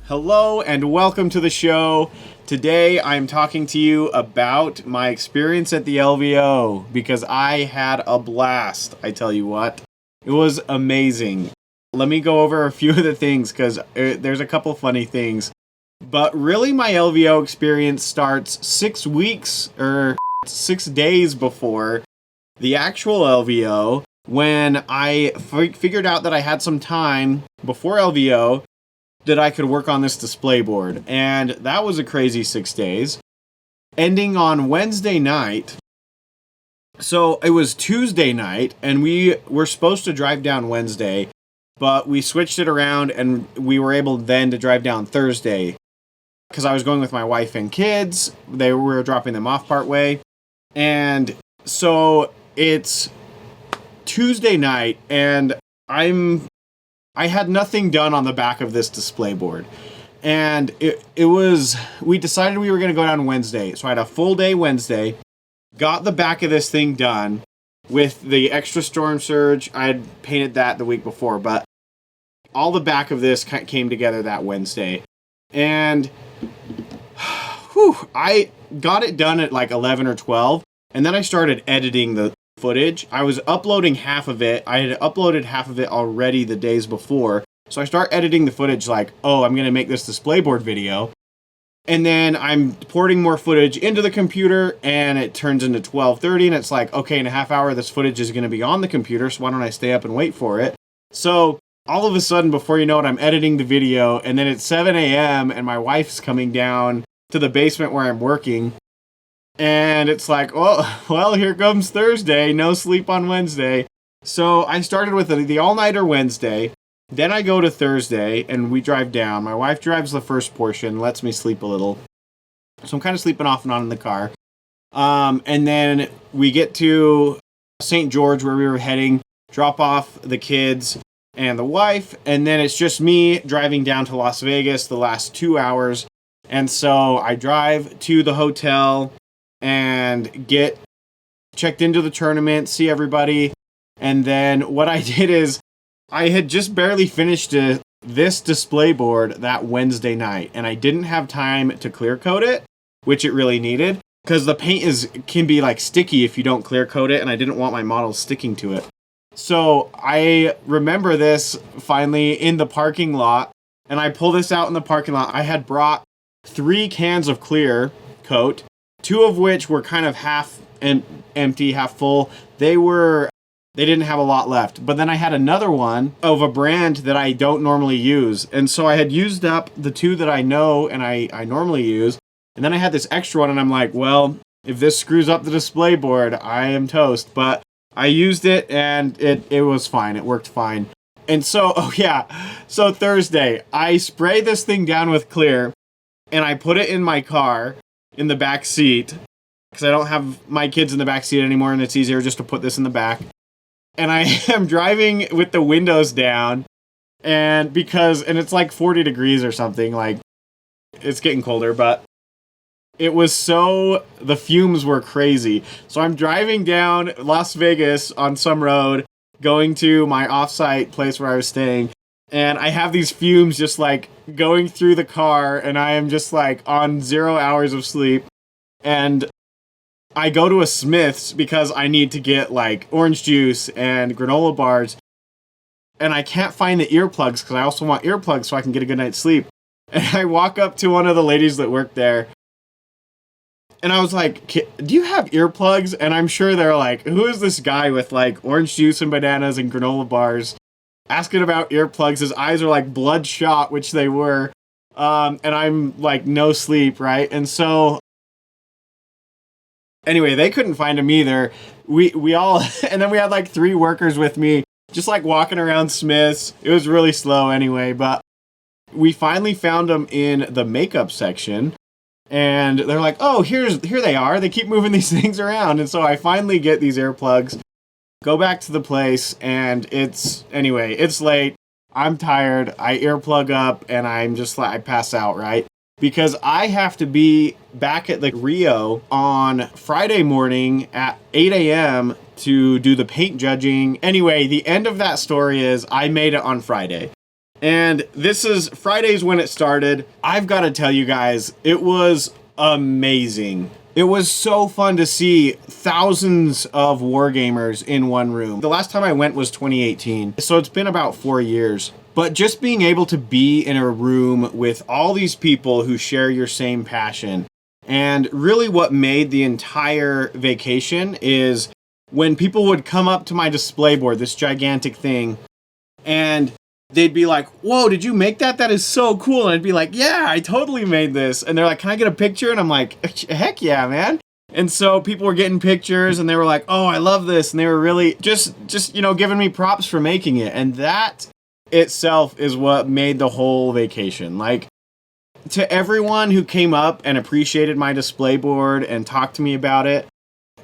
Hello and welcome to the show. Today I'm talking to you about my experience at the LVO because I had a blast, I tell you what. It was amazing. Let me go over a few of the things because there's a couple funny things. But really my LVO experience starts 6 weeks or 6 days before the actual LVO when I figured out that I had some time before LVO that I could work on this display board. And that was a crazy 6 days. Ending on Wednesday night. So it was Tuesday night, and we were supposed to drive down Wednesday, but we switched it around, and we were able then to drive down Thursday. Because I was going with my wife and kids. They were dropping them off part way. And so it's Tuesday night, and I had nothing done on the back of this display board. And we decided we were going to go down Wednesday. So I had a full day Wednesday, got the back of this thing done with the extra storm surge. I had painted that the week before, but all the back of this came together that Wednesday. And I got it done at like 11 or 12. And then I started editing the footage. I was uploading half of it. I had uploaded half of it already the days before. So I start editing the footage like, oh, I'm going to make this display board video. And then I'm porting more footage into the computer and it turns into 12:30 and it's like, okay, in a half hour, this footage is going to be on the computer. So why don't I stay up and wait for it? So all of a sudden, before you know it, I'm editing the video and then it's 7 a.m. and my wife's coming down to the basement where I'm working. And it's like, well, here comes Thursday. No sleep on Wednesday. So I started with the all-nighter Wednesday. Then I go to Thursday, and we drive down. My wife drives the first portion, lets me sleep a little. So I'm kind of sleeping off and on in the car. And then we get to St. George, where we were heading, drop off the kids and the wife. And then it's just me driving down to Las Vegas the last 2 hours. And so I drive to the hotel and get checked into the tournament, see everybody. And then what I did is I had just barely finished this display board that Wednesday night, and I didn't have time to clear coat it, which it really needed, because the paint can be like sticky if you don't clear coat it, and I didn't want my model sticking to it. So I remember this finally in the parking lot, and I pull this out in the parking lot. I had brought 3 cans of clear coat, 2 of which were kind of half empty, half full. They didn't have a lot left. But then I had another one of a brand that I don't normally use. And so I had used up the 2 that I know and I normally use. And then I had this extra one and I'm like, well, if this screws up the display board, I am toast. But I used it and it was fine. It worked fine. And so, so Thursday, I spray this thing down with clear and I put it in my car in the back seat because I don't have my kids in the back seat anymore and it's easier just to put this in the back. And I am driving with the windows down and it's like 40 degrees or something, like it's getting colder, but the fumes were crazy. So I'm driving down Las Vegas on some road going to my offsite place where I was staying. And I have these fumes just like going through the car and I am just like on 0 hours of sleep. And I go to a Smith's because I need to get like orange juice and granola bars. And I can't find the earplugs because I also want earplugs so I can get a good night's sleep. And I walk up to one of the ladies that work there. And I was like, do you have earplugs? And I'm sure they're like, who is this guy with like orange juice and bananas and granola bars asking about earplugs? His eyes are like bloodshot, which they were. And I'm like, no sleep, right? And so anyway, they couldn't find him either. We all, and then we had like 3 workers with me, just like walking around Smith's. It was really slow anyway, but we finally found them in the makeup section. And they're like, oh, here they are. They keep moving these things around. And so I finally get these earplugs, go back to the place, and it's late. I'm tired. I earplug up, and I'm just like, I pass out, right? Because I have to be back at the Rio on Friday morning at 8 a.m. to do the paint judging. Anyway, the end of that story is I made it on Friday. And this is Fridays when it started. I've got to tell you guys, it was amazing. It was so fun to see thousands of wargamers in one room. The last time I went was 2018, so it's been about 4 years. But just being able to be in a room with all these people who share your same passion. And really what made the entire vacation is when people would come up to my display board, this gigantic thing, and they'd be like, whoa, did you make that? That is so cool. And I'd be like, yeah, I totally made this. And they're like, can I get a picture? And I'm like, heck yeah, man. And so people were getting pictures and they were like, oh, I love this. And they were really just, giving me props for making it. And that itself is what made the whole vacation. Like, to everyone who came up and appreciated my display board and talked to me about it,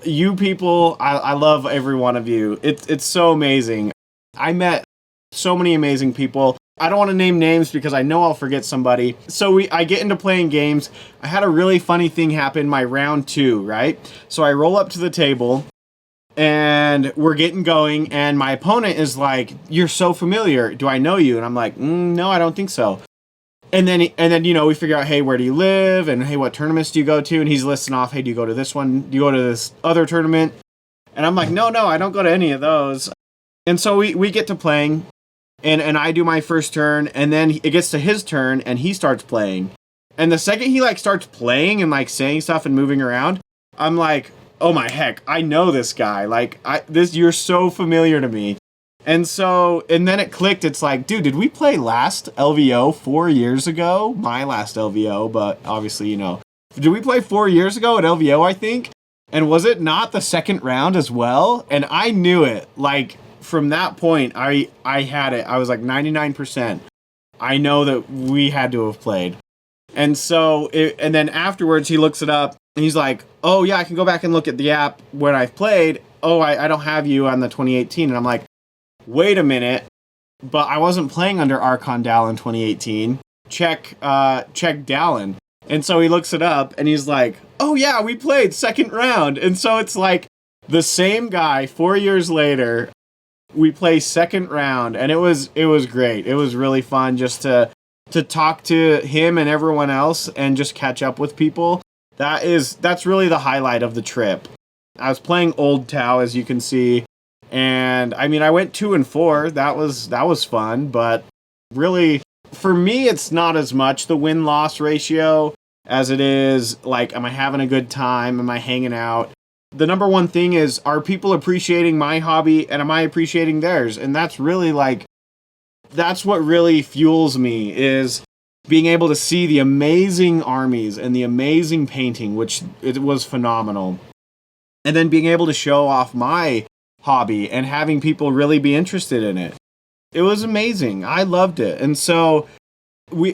you people, I love every one of you. It's so amazing. I met so many amazing people. I don't want to name names because I know I'll forget somebody. So I get into playing games. I had a really funny thing happen my round 2, right? So I roll up to the table and we're getting going and my opponent is like, you're so familiar. Do I know you? And I'm like, no, I don't think so. And then, we figure out, hey, where do you live? And hey, what tournaments do you go to? And he's listing off, hey, do you go to this one? Do you go to this other tournament? And I'm like, no, I don't go to any of those. And so we get to playing, and I do my first turn, and then it gets to his turn, and he starts playing. And the second he, starts playing and, saying stuff and moving around, I'm like, oh my heck, I know this guy. You're so familiar to me. And then it clicked. It's like, dude, did we play last LVO 4 years ago? My last LVO, but obviously, Did we play 4 years ago at LVO, I think? And was it not the second round as well? And I knew it. From that point, I had it. I was 99%. I know that we had to have played. And and then afterwards, he looks it up, and he's like, oh, yeah, I can go back and look at the app when I've played. Oh, I don't have you on the 2018. And I'm like, wait a minute, but I wasn't playing under Archon Dallin 2018. Check Dallin. And so he looks it up and he's like, oh yeah, we played second round. And so it's like the same guy 4 years later, we play second round, and it was great. It was really fun just to talk to him and everyone else and just catch up with people. That's really the highlight of the trip. I was playing Old Tau, as you can see. And I mean, I went 2 and 4. That was fun, but really, for me, it's not as much the win-loss ratio as it is am I having a good time? Am I hanging out? The number one thing is, are people appreciating my hobby and am I appreciating theirs? And that's really that's what really fuels me, is being able to see the amazing armies and the amazing painting, which it was phenomenal. And then being able to show off my hobby and having people really be interested in it. It was amazing. I loved it. And so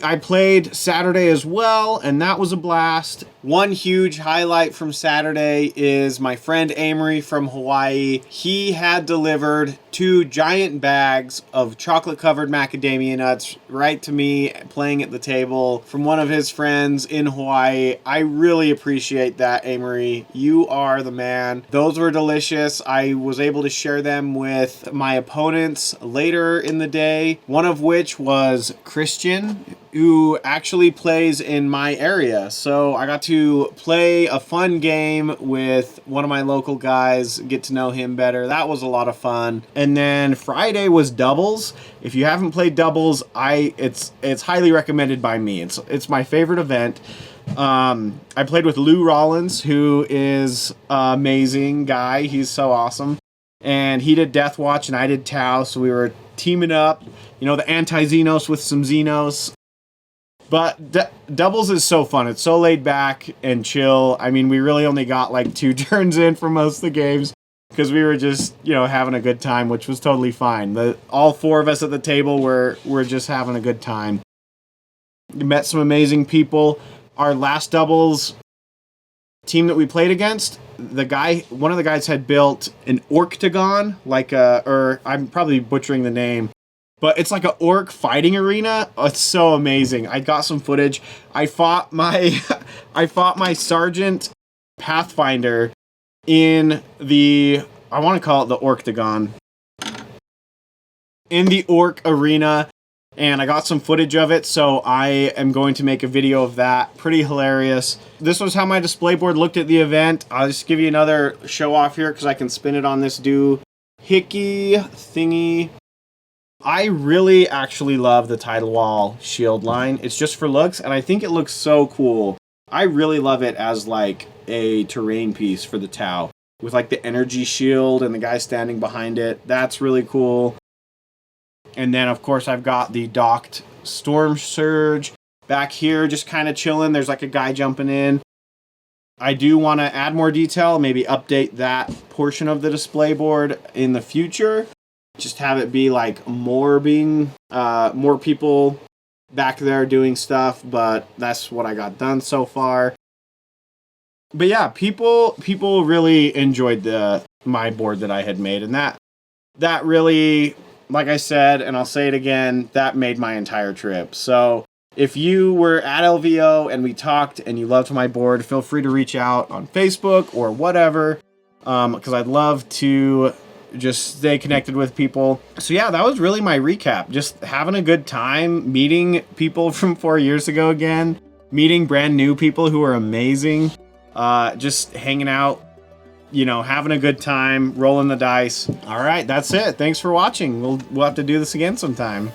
I played Saturday as well, and that was a blast. One huge highlight from Saturday is my friend Amory from Hawaii. He had delivered 2 giant bags of chocolate-covered macadamia nuts right to me playing at the table from one of his friends in Hawaii. I really appreciate that, Amory. You are the man. Those were delicious. I was able to share them with my opponents later in the day, one of which was Christian, who actually plays in my area. So I got to play a fun game with one of my local guys, get to know him better. That was a lot of fun. And then Friday was doubles. If you haven't played doubles, it's highly recommended by me. It's my favorite event. I played with Lou Rollins, who is an amazing guy. He's so awesome. And he did Death Watch and I did Tau, so we were teaming up, the anti-Xenos with some Xenos. But doubles is so fun. It's so laid back and chill. I mean, we really only got 2 turns in for most of the games because we were just, having a good time, which was totally fine. All 4 of us at the table were just having a good time. We met some amazing people. Our last doubles team that we played against, one of the guys had built an Orctagon, or I'm probably butchering the name, but it's like an orc fighting arena. Oh, it's so amazing. I got some footage. I fought my Sergeant Pathfinder in I want to call it the Orctagon. In the orc arena. and I got some footage of it, so I am going to make a video of that. Pretty hilarious. This was how my display board looked at the event. I'll just give you another show off here because I can spin it on this doohickey thingy. I really actually love the Tidal Wall shield line. It's just for looks, and I think it looks so cool. I really love it as like a terrain piece for the Tau, with like the energy shield and the guy standing behind it. That's really cool. And then of course I've got the docked Storm Surge back here, just kind of chilling. There's like a guy jumping in. I do want to add more detail, maybe update that portion of the display board in the future. Just have it be like more people back there doing stuff, but that's what I got done so far. But yeah, people really enjoyed my board that I had made, and that really, like I said, and I'll say it again, that made my entire trip. So if you were at LVO and we talked and you loved my board, feel free to reach out on Facebook or whatever, because I'd love to just stay connected with people. So yeah, that was really my recap. Just having a good time, meeting people from 4 years ago again, meeting brand new people who are amazing, just hanging out, you know, having a good time, rolling the dice. All right, that's it. Thanks for watching. We'll have to do this again sometime.